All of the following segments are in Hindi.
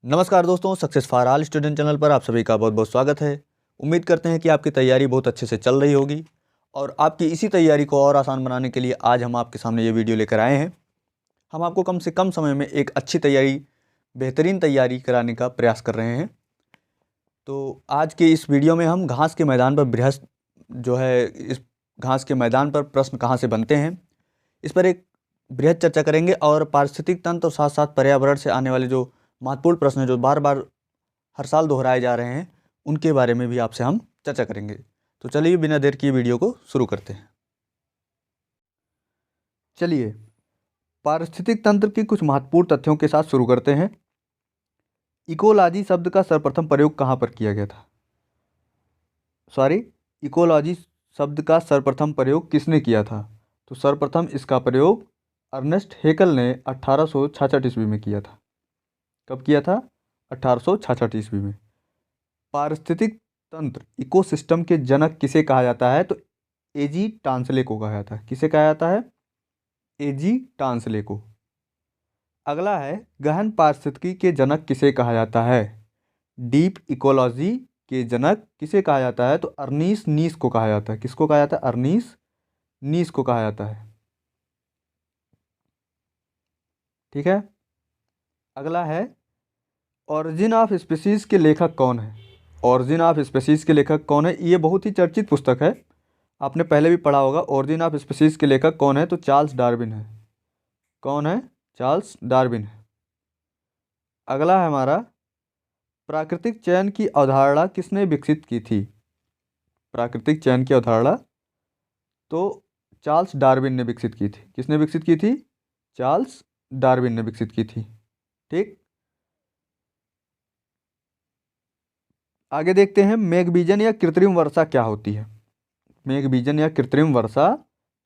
नमस्कार दोस्तों, success for all student channel पर आप सभी का बहुत बहुत स्वागत है। उम्मीद करते हैं कि आपकी तैयारी बहुत अच्छे से चल रही होगी और आपकी इसी तैयारी को और आसान बनाने के लिए आज हम आपके सामने ये वीडियो लेकर आए हैं। हम आपको कम से कम समय में एक अच्छी तैयारी, बेहतरीन तैयारी कराने का प्रयास कर रहे हैं। तो आज के इस वीडियो में हम घास के मैदान पर बृहस्पति जो है, इस घास के मैदान पर प्रश्न कहाँ से बनते हैं, इस पर एक बृहद चर्चा करेंगे और पारिस्थितिक तंत्र और साथ साथ पर्यावरण से आने वाले जो महत्वपूर्ण प्रश्न हैं जो बार बार हर साल दोहराए जा रहे हैं, उनके बारे में भी आपसे हम चर्चा करेंगे। तो चलिए बिना देर किए वीडियो को शुरू करते हैं। चलिए पारिस्थितिक तंत्र की कुछ महत्वपूर्ण तथ्यों के साथ शुरू करते हैं। इकोलॉजी शब्द का सर्वप्रथम प्रयोग कहाँ पर किया गया था? इकोलॉजी शब्द का सर्वप्रथम प्रयोग किसने किया था? तो सर्वप्रथम इसका प्रयोग अर्नेस्ट हेकल ने 1866 ईस्वी में किया था। कब किया था? 1866 ईस्वी में। पारिस्थितिक तंत्र, इकोसिस्टम के जनक किसे कहा जाता है? तो एजी टांसले को कहा जाता है। किसे कहा जाता है? एजी टांसले को। अगला है, गहन पारिस्थितिकी के जनक किसे कहा जाता है? डीप इकोलॉजी के जनक किसे कहा जाता है? तो अर्नीस नीस को कहा जाता है। किसको कहा जाता है? अर्नीस नीस को कहा जाता है। ठीक है। अगला है, ऑरिजिन ऑफ स्पीसीज के लेखक कौन है? ऑरिजिन ऑफ स्पीसीज के लेखक कौन है? ये बहुत ही चर्चित पुस्तक है, आपने पहले भी पढ़ा होगा। ऑरिजिन ऑफ स्पीसीज के लेखक कौन है? तो चार्ल्स डार्विन है। कौन है? चार्ल्स डार्विन है। अगला है हमारा, प्राकृतिक चयन की अवधारणा किसने विकसित की थी? प्राकृतिक चयन की अवधारणा तो चार्ल्स डार्विन ने विकसित की थी। किसने विकसित की थी? चार्ल्स डार्विन ने विकसित की थी। ठीक। आगे देखते हैं, मेघबीजन या कृत्रिम वर्षा क्या होती है? मेघबीजन या कृत्रिम वर्षा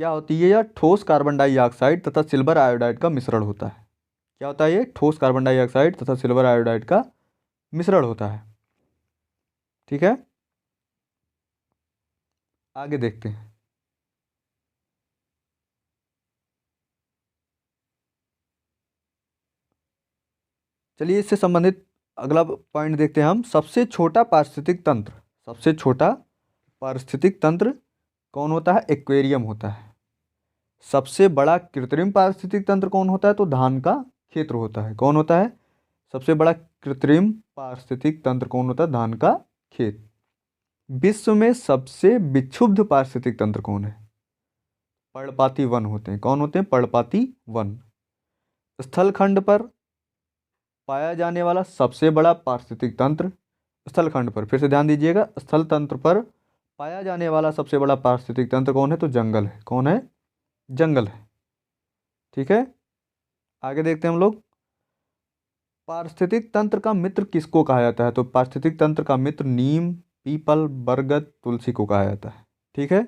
क्या होती है? या ठोस कार्बन डाइऑक्साइड तथा सिल्वर आयोडाइड का मिश्रण होता है। क्या होता है ये? ठोस कार्बन डाइऑक्साइड तथा सिल्वर आयोडाइड का मिश्रण होता है। ठीक है। आगे देखते हैं। चलिए इससे संबंधित अगला पॉइंट देखते हैं हम। सबसे छोटा पारिस्थितिक तंत्र, सबसे छोटा पारिस्थितिक तंत्र कौन होता है? एक्वेरियम होता है। सबसे बड़ा कृत्रिम पारिस्थितिक तंत्र कौन होता है? तो धान का क्षेत्र होता है। कौन होता है? सबसे बड़ा कृत्रिम पारिस्थितिक तंत्र कौन होता है? धान का खेत। विश्व में सबसे विक्षुब्ध पारिस्थितिक तंत्र कौन है? पर्णपाती वन होते हैं। कौन होते हैं? पर्णपाती वन। स्थलखंड पर पाया जाने वाला सबसे बड़ा पारिस्थितिक तंत्र, स्थलखंड पर, फिर से ध्यान दीजिएगा, स्थल तंत्र पर पाया जाने वाला सबसे बड़ा पारिस्थितिक तंत्र कौन है? तो जंगल है। कौन है? जंगल है। ठीक है। आगे देखते हैं हम लोग, पारिस्थितिक तंत्र का मित्र किसको कहा जाता है? तो पारिस्थितिक तंत्र का मित्र नीम, पीपल, बरगद, तुलसी को कहा जाता है। ठीक है।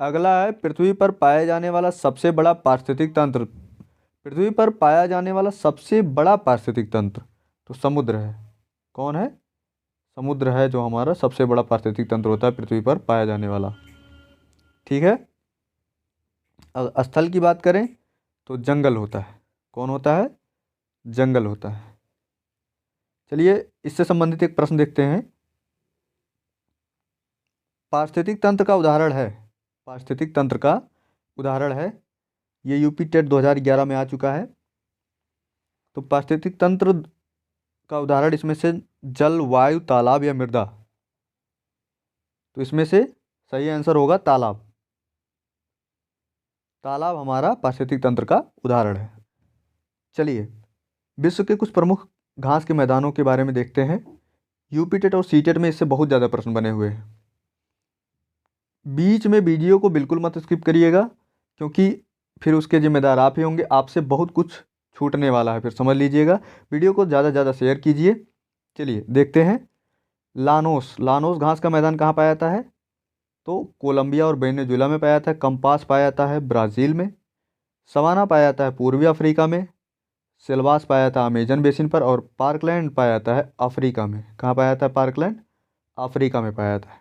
अगला है, पृथ्वी पर पाया जाने वाला सबसे बड़ा पारिस्थितिक तंत्र, पृथ्वी पर पाया जाने वाला सबसे बड़ा पारिस्थितिक तंत्र तो समुद्र है। कौन है? समुद्र है जो हमारा सबसे बड़ा पारिस्थितिक तंत्र होता है पृथ्वी पर पाया जाने वाला। ठीक है। स्थल की बात करें तो जंगल होता है। कौन होता है? जंगल होता है। चलिए इससे संबंधित एक प्रश्न देखते हैं। पारिस्थितिक तंत्र का उदाहरण है, पारिस्थितिक तंत्र का उदाहरण है, ये यूपी टेट 2011 में आ चुका है। तो पारिस्थितिक तंत्र का उदाहरण इसमें से जल, वायु, तालाब या मृदा, तो इसमें से सही आंसर होगा तालाब। तालाब हमारा पारिस्थितिक तंत्र का उदाहरण है। चलिए विश्व के कुछ प्रमुख घास के मैदानों के बारे में देखते हैं। यूपी टेट और सीटेट में इससे बहुत ज़्यादा प्रश्न बने हुए हैं। बीच में वीडियो को बिल्कुल मत स्किप करिएगा, क्योंकि फिर उसके जिम्मेदार आप ही होंगे। आपसे बहुत कुछ छूटने वाला है, फिर समझ लीजिएगा। वीडियो को ज़्यादा से ज़्यादा शेयर कीजिए। चलिए देखते हैं। लानोस, लानोस घास का मैदान कहाँ पाया जाता है? तो कोलंबिया और वेनेजुएला में पाया जाता है। कंपास पाया जाता है ब्राज़ील में। सवाना पाया जाता है पूर्वी अफ्रीका में। सिल्वास पाया जाता है अमेजन बेसिन पर। और पार्कलैंड पाया जाता है अफ्रीका में। कहाँ पाया जाता है पार्कलैंड? अफ्रीका में पाया जाता है।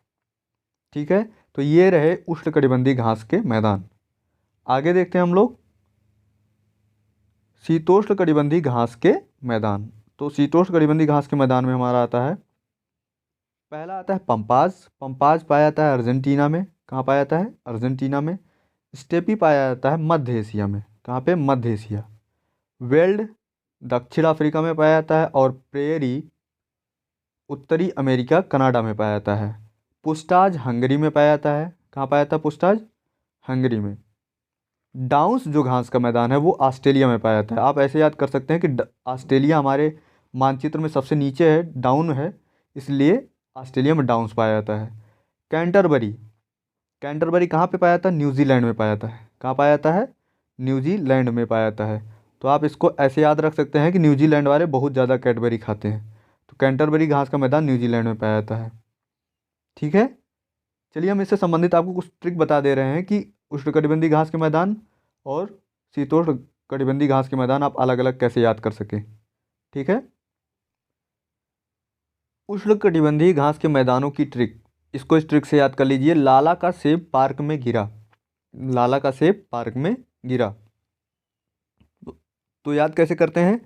ठीक है। तो ये रहे उष्णकटिबंधीय घास के मैदान। आगे देखते हैं हम लोग शीतोष्ण कटिबंधीय घास के मैदान। तो शीतोष्ण कटिबंधीय घास के मैदान में हमारा आता है, पहला आता है पंपाज। पंपाज पाया जाता है अर्जेंटीना में। कहाँ पाया जाता है? अर्जेंटीना में। स्टेपी पाया जाता है मध्य एशिया में। कहाँ पे? मध्य एशिया। वेल्ड दक्षिण अफ्रीका में पाया जाता है, और प्रेयरी उत्तरी अमेरिका कनाडा में पाया जाता है। पुस्टाज हंगरी में पाया जाता है। कहाँ पाया जाता है पुस्टाज? हंगरी में। डाउन्स जो घास का मैदान है वो ऑस्ट्रेलिया में पाया जाता है। आप ऐसे याद कर सकते हैं कि ऑस्ट्रेलिया हमारे मानचित्र में सबसे नीचे है, डाउन है, इसलिए ऑस्ट्रेलिया में डाउन्स पाया जाता है। कैंटरबरी, कैंटरबरी कहाँ पे पाया जाता है? न्यूजीलैंड में पाया जाता है। कहाँ पाया जाता है? न्यूजीलैंड में पाया जाता है। तो आप इसको ऐसे याद रख सकते हैं कि न्यूजीलैंड वाले बहुत ज़्यादा कैडबरी खाते हैं। तो कैंटरबरी घास का मैदान न्यूजीलैंड में पाया जाता है। ठीक है, चलिए हम इससे संबंधित आपको कुछ ट्रिक बता दे रहे हैं कि उष्णकटिबंधीय घास के मैदान और शीतोष्ण कटिबंधीय घास के मैदान आप अलग अलग कैसे याद कर सकें। ठीक है, उष्णकटिबंधीय घास के मैदानों की ट्रिक, इसको इस ट्रिक से याद कर लीजिए। लाला का सेब पार्क में गिरा। लाला का सेब पार्क में गिरा। तो याद कैसे करते हैं?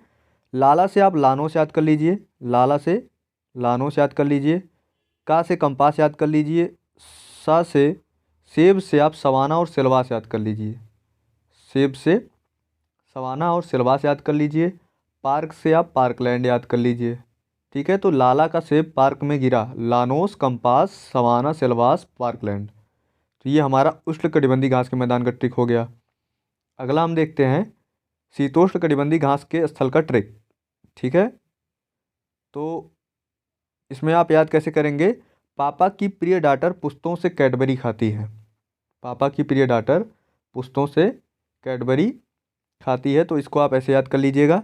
लाला से आप लानो से याद कर लीजिए। लाला से लानो से याद कर लीजिए। का से कंपास याद कर लीजिए। सा से सेब से आप सवाना और सिलवा से याद कर लीजिए। सेब से सवाना और सिलवा से याद कर लीजिए। पार्क से आप पार्कलैंड याद कर लीजिए। ठीक है, तो लाला का सेब पार्क में गिरा, llanos, campos, savanna, selvas, parkland. तो ये हमारा उष्णकटिबंधीय घास के मैदान का ट्रिक हो गया। अगला हम देखते हैं शीतोष्ण कटिबंधीय घास के स्थल का ट्रिक। ठीक है, तो इसमें आप याद कैसे करेंगे? पापा की प्रिय डॉटर पुश्तों से कैडबरी खाती है। पापा की प्रिय डॉटर पुश्तों से कैडबरी खाती है, तो इसको आप ऐसे याद कर लीजिएगा।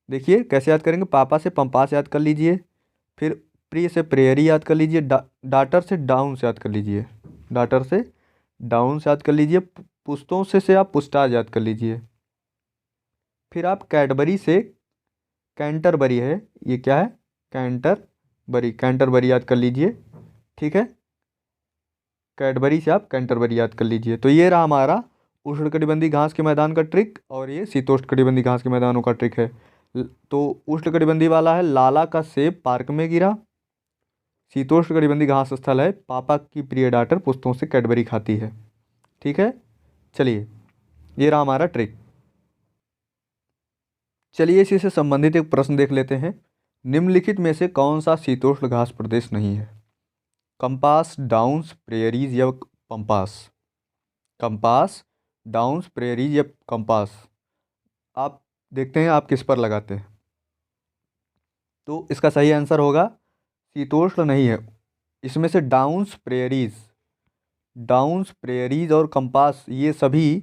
देखिए कैसे याद करेंगे? पापा से पंपास याद कर लीजिए, फिर प्रिय से प्रेयरी याद कर लीजिए, डॉटर से डाउन से याद कर लीजिए, डॉटर से डाउन से याद कर लीजिए, पुश्तों से आप पुस्टाज याद कर लीजिए। फिर आप कैडबरी से कैंटरबरी है, ये क्या है? कैंटरबरी, कैंटरबरी याद कर लीजिए। ठीक है, कैडबरी से आप कैंटरबरी याद कर लीजिए। तो ये रहा हमारा उष्णकटिबंधीय घास के मैदान का ट्रिक, और ये शीतोष्णकटिबंधीय घास के मैदानों का ट्रिक है। तो उष्णकटिबंधीय वाला है लाला का सेब पार्क में गिरा। शीतोष्णकटिबंधीय घास स्थल है पापा की प्रिय डॉटर पुश्तों से कैडबरी खाती है। ठीक है, चलिए ये रहा हमारा ट्रिक। चलिए इसी से संबंधित एक प्रश्न देख लेते हैं। निम्नलिखित में से कौन सा शीतोष्ण घास प्रदेश नहीं है? कंपास, डाउन्स, प्रेयरीज या पंपास? कंपास, डाउन्स, प्रेयरीज या कंपास? आप देखते हैं आप किस पर लगाते हैं। तो इसका सही आंसर होगा शीतोष्ण नहीं है। इसमें से डाउन्स, प्रेयरीज, डाउन्स, प्रेयरीज और कंपास ये सभी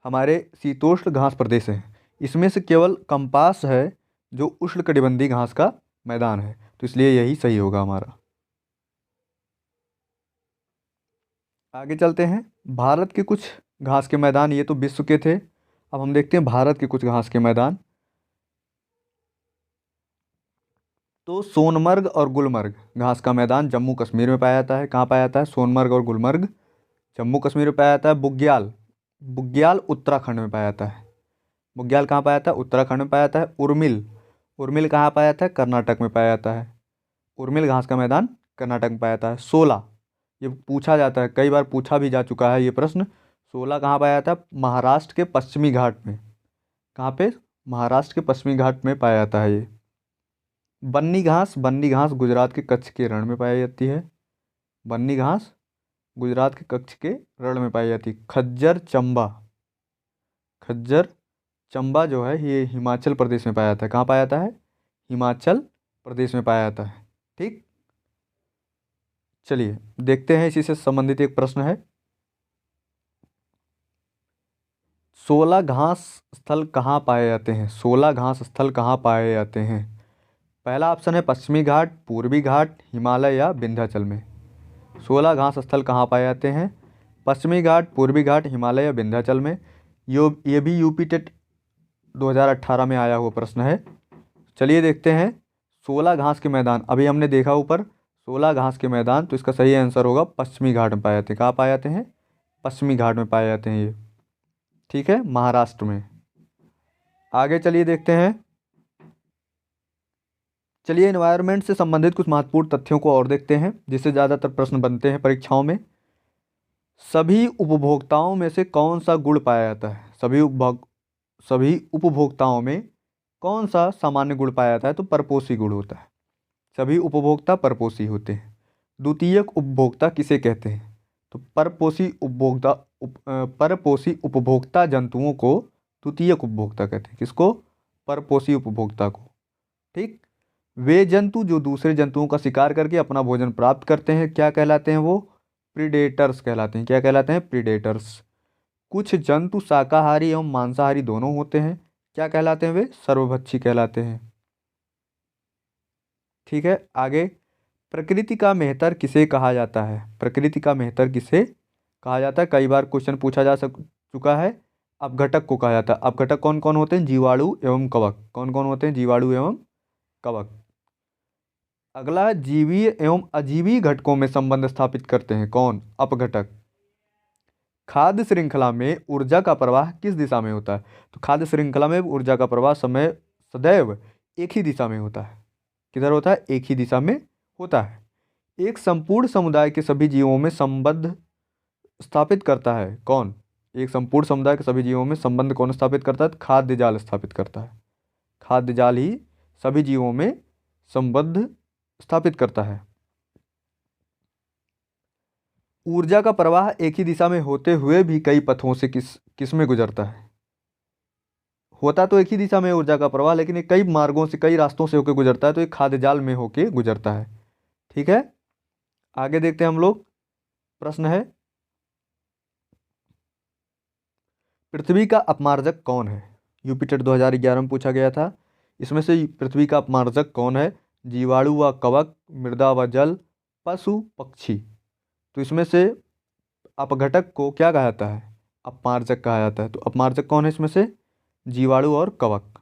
हमारे शीतोष्ण घास प्रदेश हैं। इसमें से केवल कंपास है जो उष्णकटिबंधीय घास का मैदान है, तो इसलिए यही सही होगा हमारा। आगे चलते हैं। भारत के कुछ घास के मैदान, ये तो विश्व के थे, अब हम देखते हैं भारत के कुछ घास के मैदान। तो सोनमर्ग और गुलमर्ग घास का मैदान जम्मू कश्मीर में पाया जाता है। कहाँ पाया जाता है? सोनमर्ग और गुलमर्ग जम्मू कश्मीर में पाया जाता है। बुग्याल, बुग्याल उत्तराखंड में पाया जाता है। बुग्याल कहाँ पाया जाता है? उत्तराखंड में पाया जाता है। उर्मिल, उर्मिल कहाँ पाया जाता है? कर्नाटक में पाया जाता है। उर्मिल घास का मैदान कर्नाटक में पाया जाता है। सोला, ये पूछा जाता है, कई बार पूछा भी जा चुका है ये प्रश्न। सोला कहाँ पाया जाता है? महाराष्ट्र के पश्चिमी घाट में। कहाँ पे? महाराष्ट्र के पश्चिमी घाट में पाया जाता है ये। बन्नी घास, बन्नी घास गुजरात के कच्छ के रण में पाई जाती है। बन्नी घास गुजरात के कच्छ के रण में पाई जाती है। खज्जर चंबा, खज्जर चंबा जो है ये हिमाचल प्रदेश में पाया जाता है। कहाँ पाया जाता है? हिमाचल प्रदेश में पाया जाता है। ठीक, चलिए देखते हैं इसी से संबंधित एक प्रश्न है। 16 घास स्थल कहाँ पाए जाते हैं? 16 घास स्थल कहाँ पाए जाते हैं? पहला ऑप्शन है पश्चिमी घाट, पूर्वी घाट, हिमालय या विंध्याचल में। 16 घास स्थल कहाँ पाए जाते हैं? पश्चिमी घाट, पूर्वी घाट, हिमालय या विंध्याचल में। ये भी यूपी टेट 2018 में आया हुआ प्रश्न है। चलिए देखते हैं। 16 घास के मैदान अभी हमने देखा ऊपर, 16 घास के मैदान, तो इसका सही आंसर होगा पश्चिमी घाट में पाए जाते हैं। कहाँ पाए जाते हैं? पश्चिमी घाट में पाए जाते हैं ये। ठीक है, महाराष्ट्र में। आगे चलिए देखते हैं। चलिए एनवायरनमेंट से संबंधित कुछ महत्वपूर्ण तथ्यों को और देखते हैं जिससे ज़्यादातर प्रश्न बनते हैं परीक्षाओं में। सभी उपभोक्ताओं में से कौन सा गुण पाया जाता है? सभी उपभोक्ताओं में कौन सा सामान्य गुण पाया जाता है? तो परपोषी गुण होता है। सभी उपभोक्ता परपोषी होते हैं। द्वितीयक उपभोक्ता किसे कहते हैं? तो परपोषी उपभोक्ता जंतुओं को द्वितीयक उपभोक्ता कहते हैं। किसको? परपोषी उपभोक्ता को। ठीक। वे जंतु जो दूसरे जंतुओं का शिकार करके अपना भोजन प्राप्त करते हैं क्या कहलाते हैं? वो प्रीडेटर्स कहलाते हैं। क्या कहलाते हैं? प्रीडेटर्स। कुछ जंतु शाकाहारी एवं मांसाहारी दोनों होते हैं, क्या कहलाते हैं? वे सर्वभक्षी कहलाते हैं। ठीक है, आगे। प्रकृति का मेहतर किसे कहा जाता है? प्रकृति का मेहतर किसे कहा जाता है? कई बार क्वेश्चन पूछा जा चुका है। अपघटक को कहा जाता है। अपघटक कौन कौन होते हैं? जीवाणु एवं कवक। कौन कौन होते हैं? जीवाणु एवं कवक। अगला, जीवीय एवं अजीवीय घटकों में संबंध स्थापित करते हैं कौन? अपघटक। खाद्य श्रृंखला में ऊर्जा का प्रवाह किस दिशा में होता है? तो खाद्य श्रृंखला में ऊर्जा का प्रवाह सदैव एक ही दिशा में होता है। किधर होता है? एक ही दिशा में होता है। एक संपूर्ण समुदाय के सभी जीवों में संबंध स्थापित करता है कौन? एक संपूर्ण समुदाय के सभी जीवों में संबंध कौन स्थापित करता है? खाद्य जाल स्थापित करता है। खाद्य जाल ही सभी जीवों में संबंध स्थापित करता है। ऊर्जा का प्रवाह एक ही दिशा में होते हुए भी कई पथों से किस में गुजरता है? होता तो एक ही दिशा में ऊर्जा का प्रवाह, लेकिन ये कई मार्गों से, कई रास्तों से होकर गुजरता है, तो ये खाद्य जाल में होकर गुजरता है। ठीक है, आगे देखते हैं हम लोग। प्रश्न है, पृथ्वी का अपमार्जक कौन है? यूपिटेट 2011 में पूछा गया था। इसमें से पृथ्वी का अपमार्जक कौन है? जीवाणु व कवक, मृदा व जल, पशु, पक्षी। तो इसमें से अपघटक को क्या कहा जाता है? अपमार्जक कहा जाता है। तो अपमार्जक कौन है इसमें से? जीवाणु और कवक।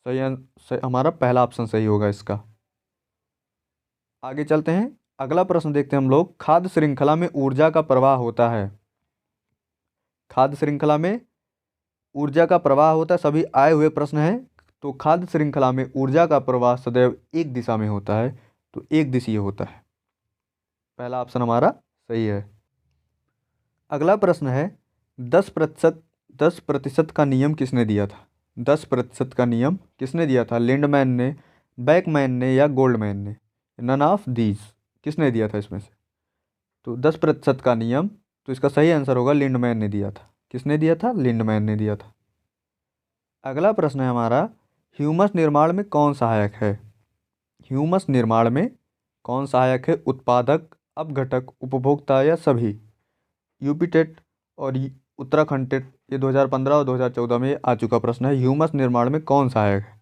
सही हमारा पहला ऑप्शन सही होगा इसका। आगे चलते हैं, अगला प्रश्न देखते हैं हम लोग। खाद्य श्रृंखला में ऊर्जा का प्रवाह होता है। खाद्य श्रृंखला में ऊर्जा का प्रवाह होता है, सभी आए हुए प्रश्न हैं। तो खाद्य श्रृंखला में ऊर्जा का प्रवाह सदैव एक दिशा में होता है, तो एक दिशीय होता है। पहला ऑप्शन हमारा सही है। अगला प्रश्न है, 10% का नियम किसने दिया था? 10% का नियम किसने दिया था? लिंडमैन ने, बैकमैन ने, या गोल्डमैन ने? None of these. किसने दिया था इसमें से? तो 10% का नियम, तो इसका सही आंसर होगा लिंडमैन ने दिया था। किसने दिया था? लिंडमैन ने दिया था। अगला प्रश्न है हमारा, ह्यूमस निर्माण में कौन सहायक है? ह्यूमस निर्माण में कौन सहायक है? उत्पादक, अपघटक, उपभोक्ता, या सभी? यूपी टेट और उत्तराखंड टेट, ये 2015 और 2014 में आ चुका प्रश्न है। ह्यूमस निर्माण में कौन सहायक है?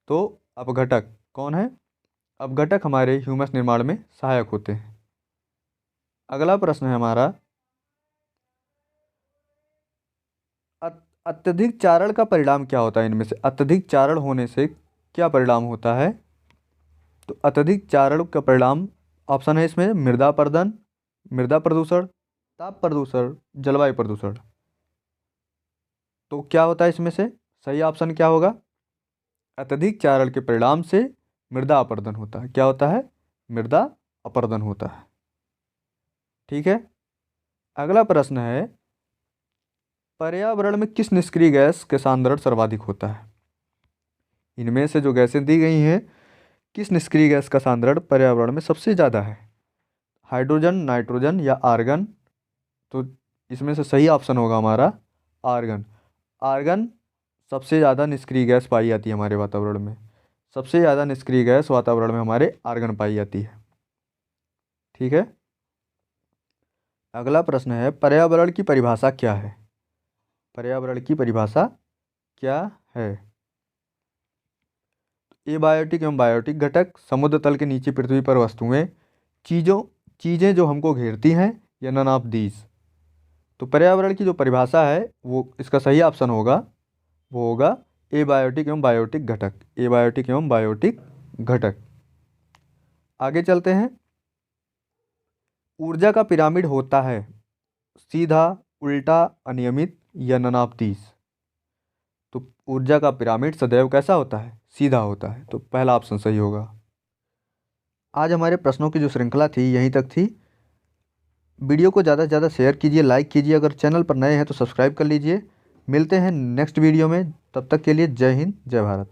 तो अपघटक। कौन है? अपघटक हमारे ह्यूमस निर्माण में सहायक होते हैं। अगला प्रश्न है हमारा, अत्यधिक चारण का परिणाम क्या होता है? इनमें से अत्यधिक चारण होने से क्या परिणाम होता है? तो अत्यधिक चारण का परिणाम ऑप्शन है इसमें, मृदा अपरदन, मृदा प्रदूषण, ताप प्रदूषण, जलवायु प्रदूषण। तो क्या होता है इसमें से? सही ऑप्शन क्या होगा? अत्यधिक चारण के परिणाम से मृदा अपरदन होता है। क्या होता है? मृदा अपरदन होता है। ठीक है, अगला प्रश्न है, पर्यावरण में किस निष्क्रिय गैस का सांद्रण सर्वाधिक होता है? इनमें से जो गैसें दी गई हैं, किस निष्क्रिय गैस का सांद्रण पर्यावरण में सबसे ज़्यादा है? हाइड्रोजन, नाइट्रोजन, या आर्गन? तो इसमें से सही ऑप्शन होगा हमारा आर्गन। आर्गन सबसे ज़्यादा निष्क्रिय गैस पाई जाती है हमारे वातावरण में। सबसे ज़्यादा निष्क्रिय गैस वातावरण में हमारे आर्गन पाई जाती है। ठीक है, अगला प्रश्न है, पर्यावरण की परिभाषा क्या है? पर्यावरण की परिभाषा क्या है? एबायोटिक एवं बायोटिक घटक, समुद्र तल के नीचे पृथ्वी पर वस्तुएं, चीज़ें जो हमको घेरती हैं, या नन ऑफ दीज? तो पर्यावरण की जो परिभाषा है वो, इसका सही ऑप्शन होगा, वो होगा एबायोटिक एवं बायोटिक घटक। एबायोटिक एवं बायोटिक घटक। आगे चलते हैं, ऊर्जा का पिरामिड होता है सीधा, उल्टा, अनियमित, या नन ऑफ दीज? तो ऊर्जा का पिरामिड सदैव कैसा होता है? सीधा होता है। तो पहला ऑप्शन सही होगा। आज हमारे प्रश्नों की जो श्रृंखला थी यहीं तक थी। वीडियो को ज़्यादा से ज़्यादा शेयर कीजिए, लाइक कीजिए। अगर चैनल पर नए हैं तो सब्सक्राइब कर लीजिए। मिलते हैं नेक्स्ट वीडियो में, तब तक के लिए जय हिंद जय भारत।